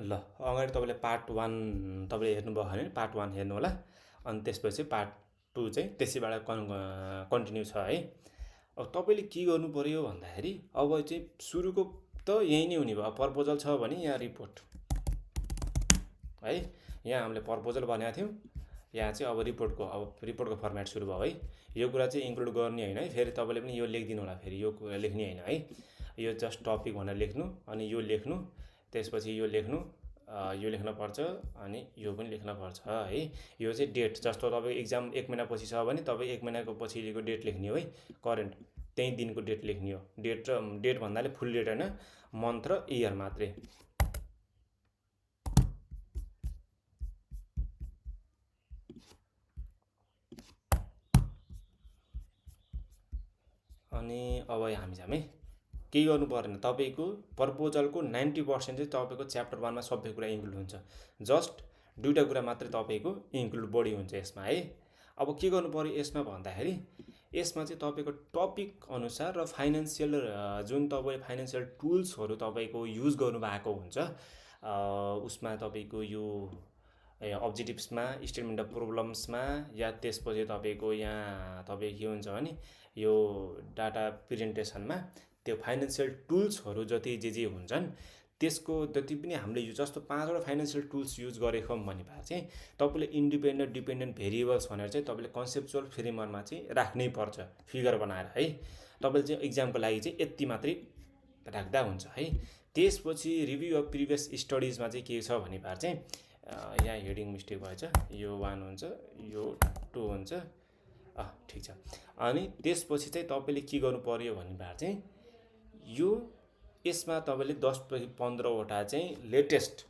ल अगाडि तपाईँले पार्ट 1 तपाईँले हेर्नुभयो भने पार्ट 1 हेर्नु होला। अनि त्यसपछि पार्ट 2 चाहिँ त्यसैबाट कन्टिन्यू छ है। अब तपाईँले के गर्नु पर्यो भन्दाखेरि अब चाहिँ सुरुको त यही नै हुने भयो। प्रपोजल छ भने यहाँ रिपोर्ट है, यहाँ हामीले प्रपोजल भनेको थियौँ, यहाँ चाहिँ अब रिपोर्टको फर्मेट सुरु भयो है। यो कुरा चाहिँ इन्क्लुड गर्ने होइन है, फेरि तपाईँले पनि यो लेखिदिनु होला, फेरि यो कुरा लेख्ने होइन है। यो जस्ट टपिक भनेर लेख्नु, अनि यो लेख्नु, त्यसपछि यो लेख्नु, यो लेख्नुपर्छ, अनि यो पनि लेख्नुपर्छ है। यो चाहिँ डेट, जस्तो तपाईँ एक्जाम 1 महिनापछि छ भने तपाईँ 1 महिनाको पछिको डेट लेख्ने हो है, करेन्ट त्यही दिनको डेट लेख्ने हो। डेट भन्नाले फुल डेट होइन, मन्थ र इयर मात्रै। अनि अब हामी जाम है, केही गर्नु परेन। तपाईँको प्रपोजलको 90% चाहिँ तपाईँको च्याप्टर 1 मा सबै कुरा इन्क्लुड हुन्छ। जस्ट 2टा कुरा मात्रै तपाईँको इन्क्लुड बढी हुन्छ यसमा है। अब के गर्नु पर्यो यसमा भन्दाखेरि, यसमा चाहिँ तपाईँको टपिक अनुसार र फाइनेन्सियल जुन तपाईँ फाइनेन्सियल टुल्सहरू तपाईँको युज गर्नुभएको हुन्छ, उसमा तपाईँको यो अब्जेक्टिभ्समा, स्टेटमेन्ट अफ प्रब्लम्समा, या त्यसपछि तपाईँको यहाँ तपाईँ के हुन्छ भने यो डाटा प्रेजेन्टेसनमा त्यो फाइनेन्सियल टुल्सहरू जति जे हुन्छन् त्यसको जति पनि हामीले यो जस्तो 5वटा फाइनेन्सियल टुल्स युज गरेछौँ भने चाहिँ तपाईँले इन्डिपेन्डेन्ट डिपेन्डेन्ट भेरिएबल्स भनेर चाहिँ तपाईँले कन्सेप्चुअल फ्रेमवर्कमा चाहिँ राख्नै पर्छ, फिगर बनाएर है। तपाईँले चाहिँ इक्जामको लागि चाहिँ यति मात्रै राख्दा हुन्छ है। त्यसपछि रिभ्यू अफ प्रिभियस स्टडिजमा चाहिँ के छ भने चाहिँ यहाँ हेडिङ मिस्टेक भएछ, यो 1 हुन्छ, यो 2 हुन्छ, ठिक छ। अनि त्यसपछि चाहिँ तपाईँले के गर्नु पर्यो भने चाहिँ यो यसमा तपाईँले 10-15वटा चाहिँ लेटेस्ट,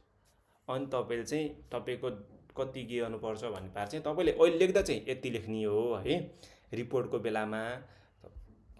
अनि तपाईँले चाहिँ तपाईँको कति के गर्नुपर्छ भने चाहिँ तपाईँले अहिले लेख्दा चाहिँ यति लेख्ने हो है। रिपोर्टको बेलामा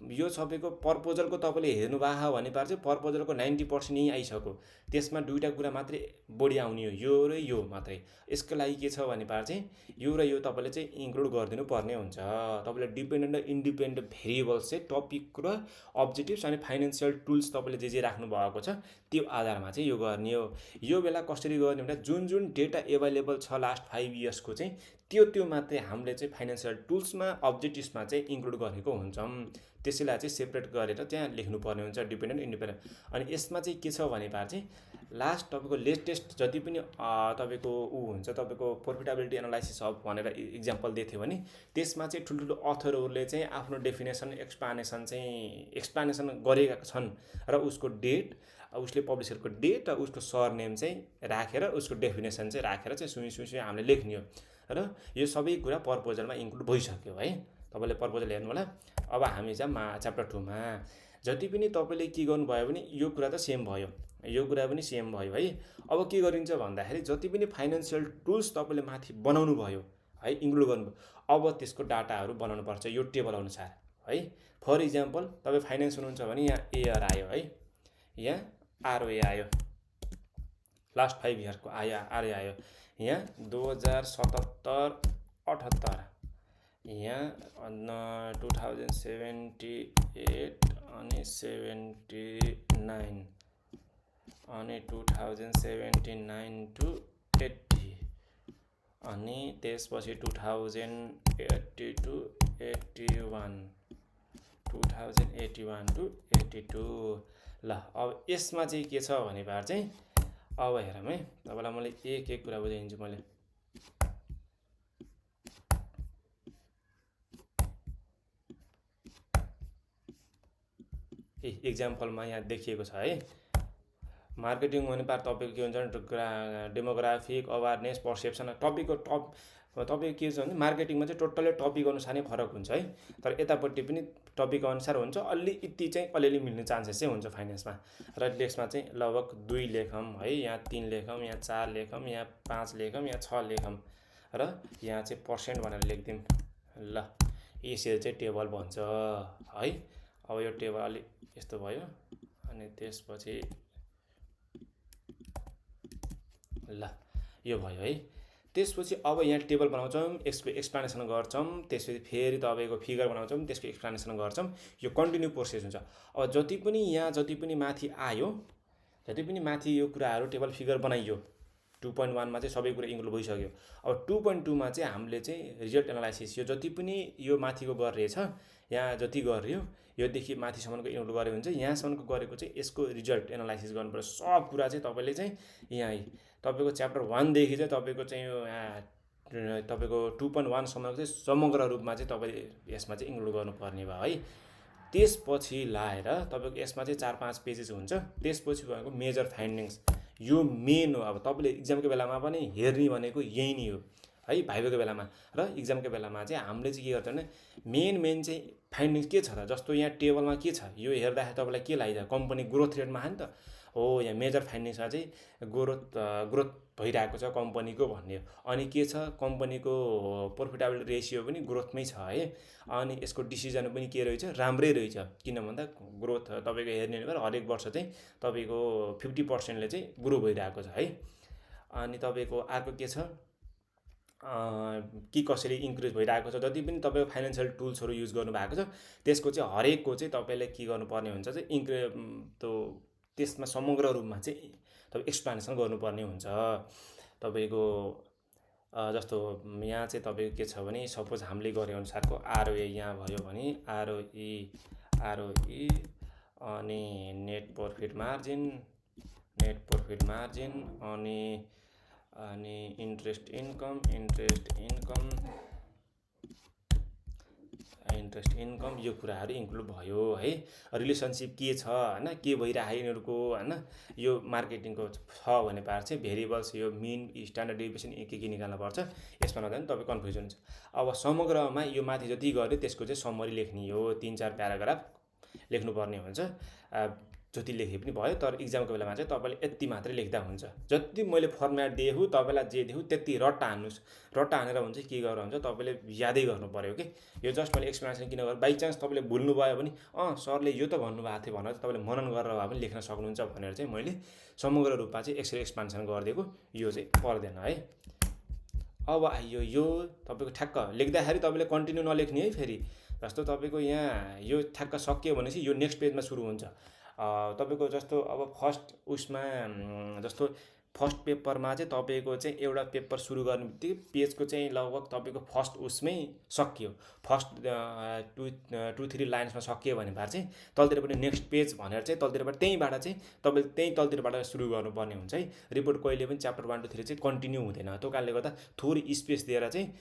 यो सबैको प्रपोजलको तपाईँले हेर्नुभएको भने चाहिँ प्रपोजलको 90% यहीँ आइसक्यो, त्यसमा 2टा कुरा मात्रै बढी आउने हो, यो र यो मात्रै। यसको लागि के छ भने चाहिँ यो र यो तपाईँले चाहिँ इन्क्लुड गरिदिनु पर्ने हुन्छ। तपाईँले डिपेन्डेन्ट र इन्डिपेन्डेन्ट भेरिएबल्स चाहिँ टपिक र अब्जेक्टिभ्स अनि फाइनेन्सियल टुल्स तपाईँले जे राख्नु भएको छ त्यो आधारमा चाहिँ यो गर्ने हो। यो बेला कसरी गर्ने भने जुन डेटा एभाइलेबल छ लास्ट 5 इयर्सको चाहिँ त्यो मात्रै हामीले चाहिँ फाइनेन्सियल टुल्समा अब्जेक्टिभ्समा चाहिँ इन्क्लुड गरेको हुन्छौँ। त्यसैलाई चाहिँ सेपरेट गरेर त्यहाँ लेख्नुपर्ने हुन्छ डिपेन्डेन्ट इन्डिपेन्डेन्ट। अनि यसमा चाहिँ के छ भने चाहिँ लास्ट तपाईँको लेटेस्ट जति पनि तपाईँको हुन्छ, तपाईँको प्रफिटेबिलिटी एनालाइसिस अफ भनेर इक्जाम्पल दिएको थियो भने त्यसमा चाहिँ ठुल्ठुलो अथरहरूले चाहिँ आफ्नो डेफिनेसन एक्सप्लानेसन गरेका छन् र उसको डेट, उसले पब्लिसरको डेट र उसको सरनेम चाहिँ राखेर उसको डेफिनेसन चाहिँ राखेर चाहिँ सुई हामीले लेख्ने हो। र यो सबै कुरा प्रपोजलमा इन्क्लुड भइसक्यो है। तपाईँले प्रपोजल हेर्नु होला। अब हामी चाहिँ च्याप्टर 2 मा जति पनि तपाईँले के गर्नुभयो भने यो कुरा त सेम भयो, यो कुरा पनि सेम भयो है। अब के गरिन्छ भन्दाखेरि जति पनि फाइनेन्सियल टुल्स तपाईँले माथि बनाउनु भयो है, इन्क्लुड गर्नुभयो, अब त्यसको डाटाहरू बनाउनु पर्छ यो टेबल अनुसार है। फर इक्जाम्पल तपाईँ फाइनेन्स हुनुहुन्छ भने यहाँ एआर आयो है, यहाँ आरओए आयो, लास्ट 5 इयर्सको आरओए आयो, यहाँ 2077-78, यहाँ 2078 अनि 79, अनि 2079 to 80, अनि त्यसपछि 2080 to 81, 2081 to 82। ल अब यसमा चाहिँ के छ भने चाहिँ अब हेरौँ है, तपाईँलाई मैले एक कुरा बुझाइदिन्छु। मैले एक्जाम्पलमा यहाँ देखिएको छ है। मार्केटिङ भने तपाईँको के हुन्छ भने डेमोग्राफिक, अवेरनेस, पर्सेप्सन, टपिकको तपाईँको के छ भने मार्केटिङमा चाहिँ टोटल्ली टपिक अनुसार नै फरक हुन्छ है। तर यतापट्टि पनि टपिक अनुसार हुन्छ, अलिकति चाहिँ अलिअलि मिल्ने चान्सेस चाहिँ हुन्छ फाइनेन्समा। र लेख्समा चाहिँ लगभग 2 लेखौँ है, यहाँ 3 लेखौँ, यहाँ 4 लेखौँ, यहाँ 5 लेखौँ, यहाँ 6 लेखौँ, र यहाँ चाहिँ पर्सेन्ट भनेर लेखिदिउँ। ल यसरी चाहिँ टेबल भन्छ है। अब यो टेबल अलिक यस्तो भयो, अनि त्यसपछि ल यो भयो है। त्यसपछि अब यहाँ टेबल बनाउँछौँ, यसको एक्सप्लेनेसन गर्छौँ, त्यसपछि फेरि तपाईँको फिगर बनाउँछौँ, त्यसको एक्सप्लेनेसन गर्छौँ। यो कन्टिन्यू प्रोसेस हुन्छ। अब जति पनि माथि आयो जति पनि माथि यो कुराहरू टेबल फिगर बनाइयो 2.1 मा चाहिँ सबै कुरा इन्क्लुड भइसक्यो। अब 2.2 मा चाहिँ हामीले चाहिँ रिजल्ट एनालाइसिस यो जति पनि यो माथिको गरिरहेछ यहाँ जति गरियो योदेखि माथिसम्मको इन्क्लुड गरे हुन्छ, यहाँसम्मको गरेको चाहिँ यसको रिजल्ट एनालाइसिस गर्नुपर्छ। सब कुरा चाहिँ तपाईँले चाहिँ यहाँ तपाईँको च्याप्टर 1 देखि चाहिँ तपाईँको चाहिँ यो तपाईँको 2.1 सम्मको चाहिँ समग्र रूपमा चाहिँ तपाईँले यसमा चाहिँ इन्क्लुड गर्नुपर्ने भयो है। त्यसपछि लाएर तपाईँको यसमा चाहिँ 4-5 पेजेस हुन्छ। त्यसपछि भएको मेजर फाइन्डिङ्स यो मेन हो। अब तपाईँले इक्जामको बेलामा पनि हेर्ने भनेको यही नै हो है, भाइभाको बेलामा र इक्जामको बेलामा चाहिँ हामीले चाहिँ के गर्छ भने मेन चाहिँ फाइन्डिङ्स के छ त, जस्तो यहाँ टेबलमा के छ यो हेर्दाखेरि तपाईँलाई के लाग्छ, कम्पनी ग्रोथ रेटमा आयो नि त, हो यहाँ मेजर फाइन्डिङ्समा चाहिँ ग्रोथ भइरहेको छ कम्पनीको भन्ने हो। अनि के छ कम्पनीको प्रफिटेबिलिटी रेसियो पनि ग्रोथमै छ है। अनि यसको डिसिजन पनि के रहेछ, राम्रै रहेछ। किन भन्दा ग्रोथ तपाईँको हेर्ने हो भने हरेक वर्ष चाहिँ तपाईँको 50%ले चाहिँ ग्रो भइरहेको छ है। अनि तपाईँको अर्को के छ कि कसरी इन्क्रिज भइरहेको छ, जति पनि तपाईँको फाइनेन्सियल टुल्सहरू युज गर्नुभएको छ त्यसको चाहिँ हरेकको चाहिँ तपाईँले के गर्नुपर्ने हुन्छ चाहिँ त्यसमा समग्र रूपमा चाहिँ तपाईँ एक्सप्लेनेसन गर्नुपर्ने हुन्छ। तपाईँको जस्तो यहाँ चाहिँ तपाईँको के छ भने सपोज हामीले गरे अनुसारको आरओए यहाँ भयो भने आरओई अनि नेट प्रफिट मार्जिन अनि इन्ट्रेस्ट इन्कम यो कुराहरू इन्क्लुड भयो है। रिलेसनसिप के छ हैन, के भइरहेको यिनीहरूको हैन, यो मार्केटिङको छ भने पार चाहिँ भेरिएबल्स यो मिन स्ट्यान्डर्ड डेभिएसन के निकाल्न पर्छ, यसमा नजाने तपाईँ कन्फ्युजन हुन्छ। अब समग्रमा यो माथि जति गर्यो त्यसको चाहिँ समरी लेख्ने हो, 3-4 प्याराग्राफ लेख्नुपर्ने हुन्छ। जति लेखे पनि भयो, तर इक्जामको बेलामा चाहिँ तपाईँले यति मात्रै लेख्दा हुन्छ। जति मैले फर्मेट दिएँ तपाईँलाई जे दिएँ त्यति रट्टा हान्नुहोस्। रट्टा हानेर हुन्छ के गरेर हुन्छ तपाईँले यादै गर्नु पर्यो कि यो जस्ट मैले एक्सप्लेनेसन किन गरेँ, बाई चान्स तपाईँले भुल्नुभयो भने सरले यो त भन्नुभएको थियो भनेर तपाईँले मनन गरेर भए पनि लेख्न सक्नुहुन्छ भनेर चाहिँ मैले समग्र रूपमा चाहिँ यसरी एक्सप्लेनेसन गरिदिएको, यो चाहिँ पर्दैन है। अब आइयो यो तपाईँको ठ्याक्क लेख्दाखेरि तपाईँले कन्टिन्यू नलेख्ने है। फेरि जस्तो तपाईँको यहाँ यो ठ्याक्क सक्यो भनेपछि यो नेक्स्ट पेजमा सुरु हुन्छ। तपाईँको जस्तो अब फर्स्ट उसमा जस्तो फर्स्ट पेपरमा चाहिँ तपाईँको चाहिँ एउटा पेपर सुरु गर्ने बित्तिकै पेजको चाहिँ लगभग तपाईँको फर्स्ट उसमै सकियो, फर्स्ट 2-3 लाइन्समा सकियो भने भएर चाहिँ तलतिर पनि नेक्स्ट पेज भनेर चाहिँ तलतिरबाट त्यहीँबाट चाहिँ तपाईँले त्यहीँ तलतिरबाट सुरु गर्नुपर्ने हुन्छ है। रिपोर्ट कहिले पनि च्याप्टर 1 to 3 चाहिँ कन्टिन्यू हुँदैन, त्यो कारणले गर्दा थोरै स्पेस दिएर चाहिँ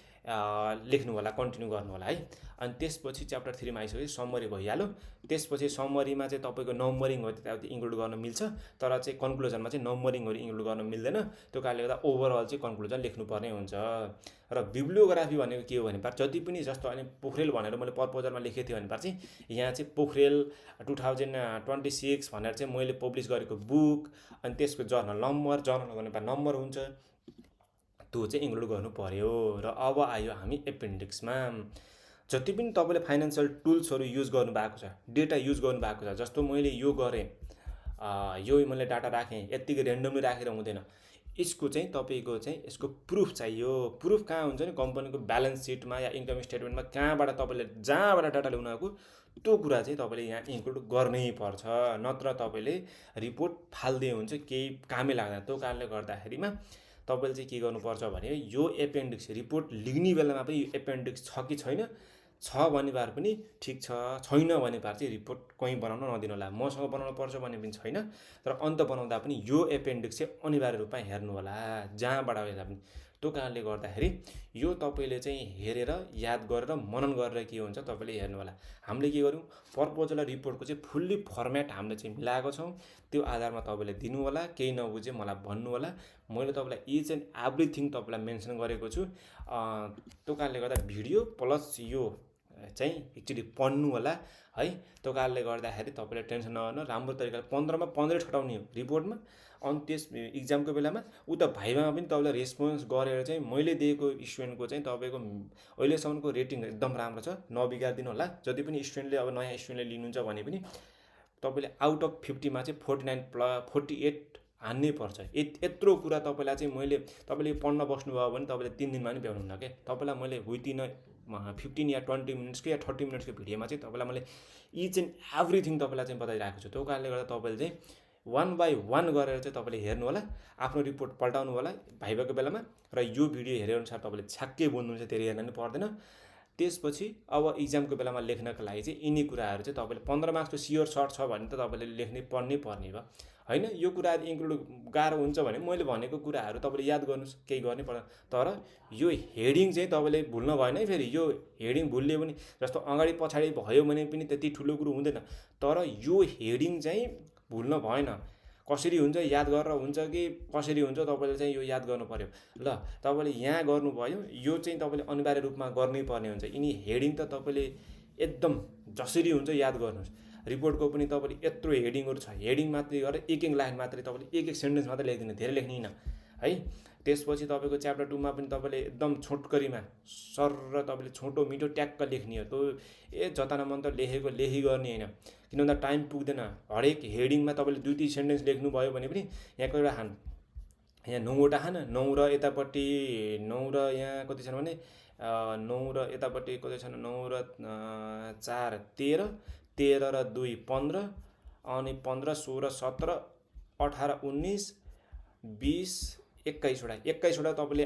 लेख्नु होला, कन्टिन्यू गर्नु होला है। अनि त्यसपछि च्याप्टर 3 मा आइसक्यो समरी भइहाल्यो। त्यसपछि समरीमा चाहिँ तपाईँको नम्बरिङहरू त्यताउति इन्क्लुड गर्न मिल्छ, तर चाहिँ कन्क्लुजनमा चाहिँ नम्बरिङहरू इन्क्लुड गर्न मिल्दैन। त्यो कारणले गर्दा ओभरअल चाहिँ कन्क्लुजन लेख्नुपर्ने हुन्छ। र बिब्लियोग्राफी भनेको के हो भने जति पनि जस्तो अनि पोखरेल भनेर मैले प्रपोजलमा लेखेको थिएँ भने चाहिँ यहाँ चाहिँ पोखरेल 2026 भनेर चाहिँ मैले पब्लिस गरेको बुक अनि त्यसको जर्नल नम्बर नम्बर हुन्छ, त्यो चाहिँ इन्क्लुड गर्नु पर्यो। र अब आयो हामी एपेन्डिक्समा। जति पनि तपाईँले फाइनेन्सियल टुल्सहरू युज गर्नुभएको छ, डेटा युज गर्नुभएको छ, जस्तो मैले यो गरेँ, यो मैले डाटा राखेँ, यत्तिकै ऱ्यान्डमली राखेर हुँदैन। यसको चाहिँ तपाईँको चाहिँ यसको प्रुफ चाहियो। प्रुफ कहाँ हुन्छ नि कम्पनीको ब्यालेन्स सिटमा या इन्कम स्टेटमेन्टमा कहाँबाट तपाईँले जहाँबाट डाटा ल्याउनु आएको त्यो कुरा चाहिँ तपाईँले यहाँ इन्क्लुड गर्नै पर्छ, नत्र तपाईँले रिपोर्ट फाल्दै हुन्छ, केही कामै लाग्दैन। त्यो कारणले गर्दाखेरिमा तपाईँले चाहिँ के गर्नुपर्छ भने यो एपेन्डिक्स रिपोर्ट लेख्ने बेलामा पनि यो एपेन्डिक्स छ कि छैन, छ भने बार पनि ठिक छ, छैन भने बार चाहिँ रिपोर्ट कहीँ बनाउन नदिनु होला। मसँग बनाउनु पर्छ भने पनि छैन, तर अन्त बनाउँदा पनि यो एपेन्डिक्स चाहिँ अनिवार्य रूपमा हेर्नु होला, जहाँबाट हेर्दा पनि। त्यो कारणले गर्दाखेरि यो तपाईँले चाहिँ हेरेर याद गरेर मनन गरेर के हुन्छ तपाईँले हेर्नु होला। हामीले के गर्यौँ प्रपोजल रिपोर्टको चाहिँ फुल्ली फर्मेट हामीले चाहिँ मिलाएको छौँ, त्यो आधारमा तपाईँले दिनु होला। केही नबुझे मलाई भन्नु होला, मैले तपाईँलाई इच एन्ड एभ्रिथिङ तपाईँलाई मेन्सन गरेको छु। त्यो कारणले गर्दा भिडियो प्लस यो चाहिँ एकचोटि पढ्नु होला है। त्यो कारणले गर्दाखेरि तपाईँले टेन्सन नगर्नु, राम्रो तरिकाले 15मा 15 छटाउने हो रिपोर्टमा। अनि त्यस इक्जामको बेलामा उता भाइभामा पनि तपाईँले रेस्पोन्स गरेर चाहिँ मैले दिएको स्टुडेन्टको चाहिँ तपाईँको अहिलेसम्मको रेटिङ एकदम राम्रो छ, नबिगारिदिनु होला। जति पनि स्टुडेन्टले अब नयाँ स्टुडेन्टले लिनुहुन्छ भने पनि तपाईँले आउट अफ 50मा चाहिँ 48 हान्नै पर्छ। यत्रो कुरा तपाईँलाई चाहिँ मैले तपाईँले पढ्न बस्नुभयो भने तपाईँले 3 दिनमा पनि भ्याउनुहुन्न क्या। तपाईँलाई मैले विदिन 15 या 20 मिनट्सको या 30 मिनट्सको भिडियोमा चाहिँ तपाईँलाई मैले इच एन्ड एभ्रिथिङ तपाईँलाई चाहिँ बताइरहेको छु। त्यो कारणले गर्दा तपाईँले चाहिँ 1 बाई 1 गरेर चाहिँ तपाईँले हेर्नु होला, आफ्नो रिपोर्ट पल्टाउनु होला भाइभाको बेलामा, र यो भिडियो हेरे अनुसार तपाईँले छ्याक्कै बुझ्नुहुन्छ, धेरै हेर्न नि पर्दैन। त्यसपछि अब इक्जामको बेलामा लेख्नका लागि चाहिँ यिनी कुराहरू चाहिँ तपाईँले 15 मार्क्सको स्योर सर्ट छ भने त तपाईँले लेख्नै पर्ने भयो होइन। यो कुराहरू इन्क्लुड गाह्रो हुन्छ भने मैले भनेको कुराहरू तपाईँले याद गर्नुहोस्, केही गर्नै पर्दैन। तर यो हेडिङ चाहिँ तपाईँले भुल्न भएन है। फेरि यो हेडिङ भुल्यो भने, जस्तो अगाडि पछाडि भयो भने पनि त्यति ठुलो कुरो हुँदैन, तर यो हेडिङ चाहिँ भुल्न भएन। कसरी हुन्छ याद गरेर हुन्छ कि कसरी हुन्छ तपाईँले चाहिँ यो याद गर्नु पर्यो। ल तपाईँले यहाँ गर्नुभयो, यो चाहिँ तपाईँले अनिवार्य रूपमा गर्नै पर्ने हुन्छ। यिनी हेडिङ त तपाईँले एकदम जसरी हुन्छ याद गर्नुहोस्। रिपोर्टको पनि तपाईँले यत्रो हेडिङहरू छ, हेडिङ मात्रै गरेर एक लाइन मात्रै तपाईँले एक सेन्टेन्स मात्रै लेखिदिनु, धेरै लेख्दिनँ है। त्यसपछि तपाईँको च्याप्टर 2 मा पनि तपाईँले एकदम छोटकरीमा सर र तपाईँले छोटो मिठो ट्याक्क लेख्ने हो। त्यो जताना मन त लेखेको लेखी गर्ने होइन, किन भन्दा टाइम पुग्दैन। हरेक हेडिङमा तपाईँले 2-3 सेन्टेन्स लेख्नुभयो भने पनि यहाँको एउटा यहाँ 9वटा खान, 9 र यतापट्टि 9 र यहाँ कति छन् भने 9 र यतापट्टि कति छन्, 9 र 4 13, 13 र 2 15, अनि 15 16 17 18 19 20 21वटा तपाईँले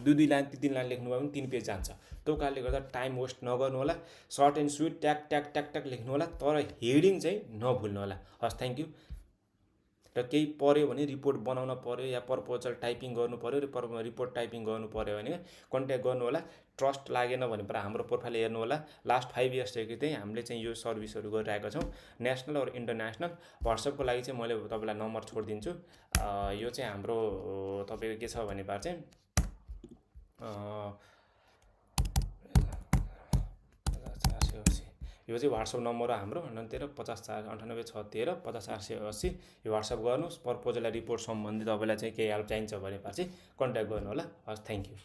2-2 लाइन 3-3 लाइन लेख्नुभयो भने 3 पेज जान्छ। त्यो कारणले गर्दा टाइम वेस्ट नगर्नु होला, सर्ट एन्ड स्विट ट्याक ट्याक ट्याक ट्याक लेख्नु होला, तर हेडिङ चाहिँ नभुल्नु होला। हस्, थ्याङ्क यू। र केही पर्यो भने रिपोर्ट बनाउन पर्यो या प्रपोजल टाइपिङ गर्नु पर्यो, रिपोर्ट टाइपिङ गर्नु पर्यो भने कन्ट्याक्ट गर्नु होला। ट्रस्ट लागेन भने पर हाम्रो प्रोफाइल हेर्नु होला। लास्ट 5 इयर्सदेखि चाहिँ हामीले चाहिँ यो सर्भिसहरू गरिरहेका छौँ, नेसनल और इन्टरनेसनल। व्हाट्सएपको लागि चाहिँ मैले तपाईँलाई नम्बर छोडिदिन्छु। यो चाहिँ हाम्रो तपाईँको के छ भने बार चाहिँ यो चाहिँ व्हाट्सएप नम्बर हो हाम्रो 98 50 98 613 50 480। यो व्हाट्सएप गर्नुहोस्। प्रपोजल रिपोर्ट सम्बन्धी तपाईँलाई चाहिँ केही हेल्प चाहिन्छ भने चाहिँ कन्ट्याक्ट गर्नु होला। हस्, थ्याङ्क यू।